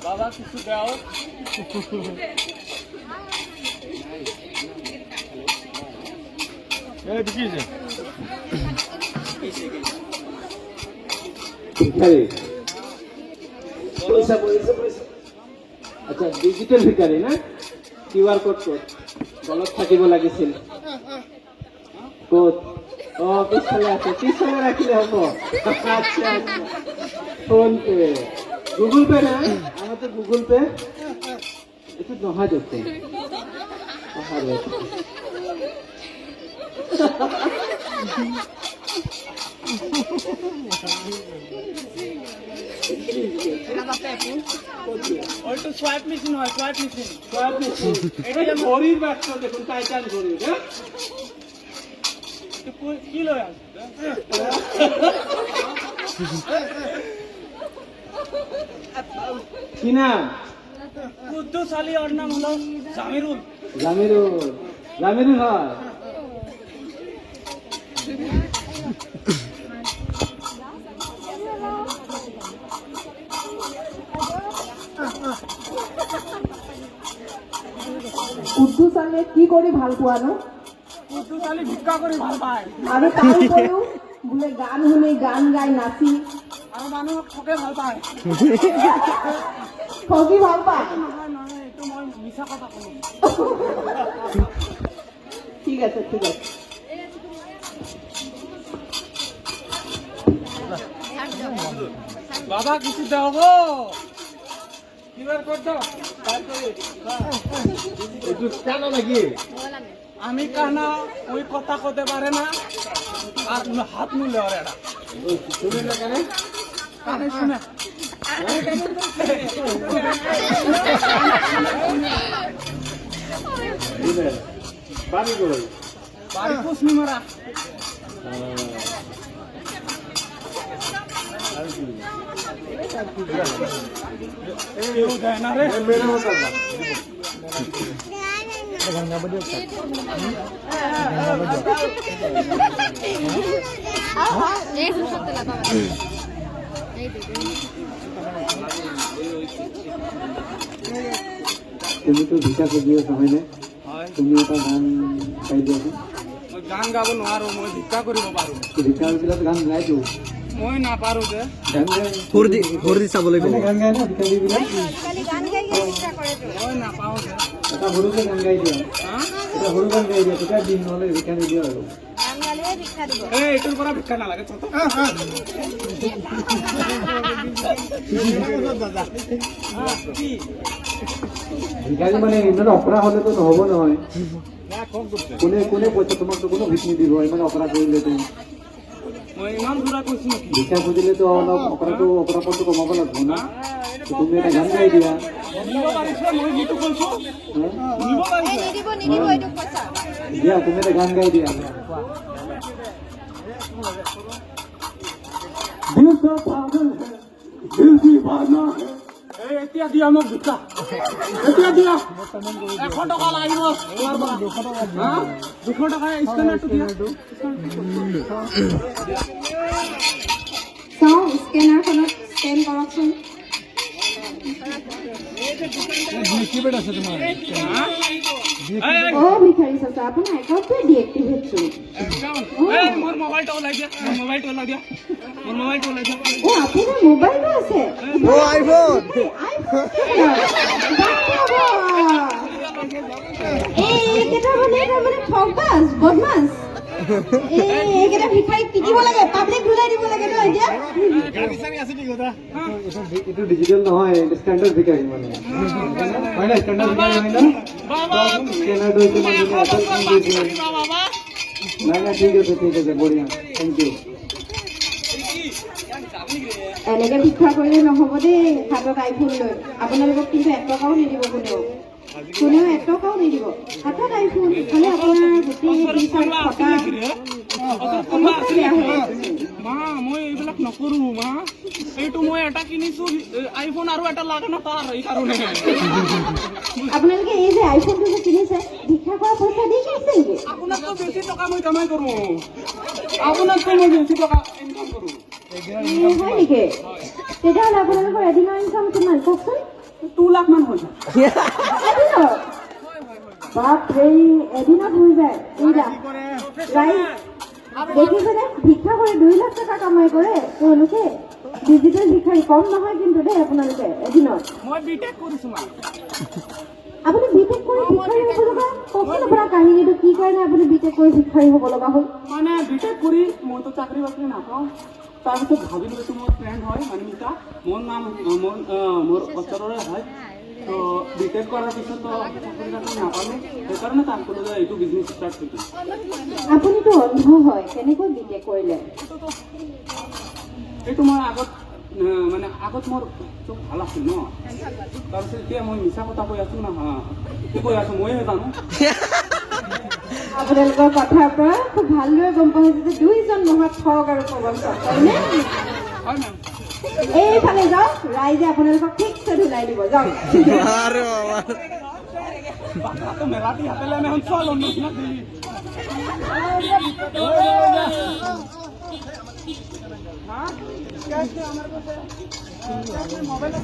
বাবা কিছু দাও। আচ্ছা ডিজিটাল ভিকারি না কিউআর কোড গলত থাকিব লাগিছিল কোড ও পিছফালে আছে পিছফালে রাখিলে হব আচ্ছা ফোন পে গুগল পে না আমার তো গুগল পে একটু নহয় দেখতে ওইটা সোয়াইপ মেশিন হয়, সোয়াইপ মেশিন। এটা ঘড়ির বাচ্চা দেখুন টাইটান ঘড়ি হ্যাঁ কি লয় আছে? কি না কুদ্দুস আলী, ওর নাম হলো জামিরুল। জামিরুল জামিরুল হয় কুদ্দুস আলী কি কৰি ভাল পোৱা নো? কুদ্দুস আলী ভিক্ষা কৰি ভাল পায় আৰু তাৰ উপৰিও বোলে গান শুনি গান গাই নাচি আৰু মানুহক ঠকে ভাল পায়। ঠগি ভাল পায়। নহয় নহয়, এইটো মই মিছা কথা ক'লো। ঠিক আছে ঠিক আছে। বাবা কিছু দাও গো, কিবার কর দাও। একটু টানা নাকি আমি কানা ওই কথা কতে পারে না, আর হাত মুলে ওর এটা শুনে না কেন কানে শুনে। বাড়ি কই বাড়ি কুসনি মারা। কেউ দেয় না রে। মেরে মতো তুমি তো ভিক্ষা করে দিয়েছো হয় না তুমি এটা গান গাই দিয়েছো মই গান গাব নোৱাৰো, মই ভিক্ষা কৰিব পাৰো। ভিক্ষা বিলাক গান গাইছো মই নাপাৰো যে। গান গাই ঘূৰি চাব লাগিব গান গাই না ভিক্ষা দিবিলাক মই নাপাওঁ যে। এটা সৰুকে গান গাই দিয়া হা? এটা সৰু গান গাই দিয়া তেতিয়া দিন নহ'লে ভিক্ষা নিদিয়া আৰু এই এইটোৰ পৰা ভিক্ষা নালাগে চত। কি ভিক্ষাৰী মানে ইমান অপৰাধ হ'লেতো নহ'ব নহয় কোনে কোনে কৈছে তোমাক তো কোনো ভিক নিদিব ইমান অপৰাধ কৰিলে তুমি মই ইমান দূৰা কৈছো নেকি? ভিক্ষা খুজিলেতো অলপ অপৰাধটো কমাব লাগিব না তুমি এটা গান গাই দিয়া নিব পাৰিছে, মই যিটো কৈছো নিব পাৰিছে। দিয়া তুমি এটা গান গাই দিয়া দিল তো পাগল है दिल दीवाना है এই এতিয়া দিয়া মোক ভিক্ষা, এতিয়া দিয়া। 100 টকা লাগিব তোমাৰ পৰা। হা? 200 টকা স্কেনাৰটো দিয়া। চাওঁ স্কেনাৰখনত স্কেন কৰকচোন। অ' ভিখাৰী চাচা আপোনাৰ একাউণ্টটো ডিএক্টিভেট চোন। এই মোৰ মোবাইলটো ওলাই দিয়া, মোৰ মোবাইলটো ওলাই দিয়া, মোৰ মোবাইলটো ওলাই দিয়া। অ' আপোনাৰ মোবাইলো আছে? আইফোন এইকেইটা মানে তাৰমানে ঠগবাজ বদমাছ। এইকেইটা ভিখাৰীক পিটিব লাগে, পাব্লিক ধুলাই দিব লাগে ন এতিয়া। এইটো ডিজিটেল নহয় ষ্টেণ্ডাৰ্ড ভিকাৰী মানে হয় না ষ্টেণ্ডাৰ্ড ভিকাৰী হয় না স্কেনাৰটো এইটো মানুহে অকল ফোন কৰিছে নাই নাই ঠিক আছে বঢ়িয়া থেংক ইউ এনেকে ভিক্ষা কৰিলে নহ'ব দেই। হাতত আইফোন লৈ আপোনালোকক কিন্তু 1 টকাও নিদিব কোনেও 1 টকাও নিদিব। হাতত আইফোন ইফালে আপোনাৰ গোটেই পইচা থকা সমস্ত বেয়া হৈ আছে। মা মই এইবিলাক নকৰো মা। এইটো মই এটা কিনিছো আইফোন আৰু এটা লাগে ন তাৰ এইকাৰণে। আপোনালোকে এই যে আইফোনটো যে কিনিছে ভিক্ষা কৰা পইচা দি কিনিছে নেকি? আপোনাতকৈ বেছি টকা মই জমাই কৰো, আপোনাতকৈ মই বেছি টকা ইনকাম কৰো। হয় নেকি? তেতিয়াহ'লে আপোনালোকৰ এদিনৰ ইনকাম কিমান কওকচোন? 2 লাখ মান হৈ যায়। এদিনত? বাপৰে, এদিনত হৈ যায় 2 লাখ। ৰাইজ দেখিছেনে? ভিক্ষা কৰি 2 লাখ টকা কামাই কৰে তেওঁলোকে। ডিজিটেল ভিক্ষাৰী কম নহয় কিন্তু দেই আপোনালোকে এদিনত। মই বিটেক কৰিছো মা। আপুনি বিটেক কৰি ভিক্ষাৰী হ'ব লগা? কওকচোন আপোনাৰ কাহিনীটো, কি কাৰণে আপুনি বিটেক কৰি ভিক্ষাৰী হ'ব লগা হ'ল? মানে বিটেক কৰি মইতো চাকৰি বাকৰি নাপাওঁ। তাৰপিছত ভাবিলোঁ এইটো মোৰ ফ্ৰেণ্ড হয় অনিমিতা, মোৰ ওচৰৰে হয়। তো বিটেক কৰাৰ পিছত চাকৰি বাকৰি নাপালোঁ, সেইকাৰণে তাক ক'লোঁ যে এইটো বিজনেছ ষ্টাৰ্ট কৰিম। আপুনিতো অন্ধ হয়, কেনেকৈ বিটেক কৰিলে? এইটো মই আগত মানে আগত মোৰ চব ভাল আছিল ন, তাৰপিছত এতিয়া মই মিছা কথা কৈ আছোঁ না, কি কৈ আছোঁ ময়ে জানো। আপোনালোকৰ কথাৰ পৰা খুব ভালদৰে গম পোৱা হৈছে যে দুইজন মহাত ঠগ আৰু প্ৰবঞ্চক, হয়নে? হয় মেম। এইফালে যাওক, ৰাইজে আপোনালোকক ঠিকছে ধুলাই দিব, যাওক। আরে বাবা বাচ্চা মেলাটি হাতে লেনে এখন চল অন্য দিনা দিলি। মোবাইল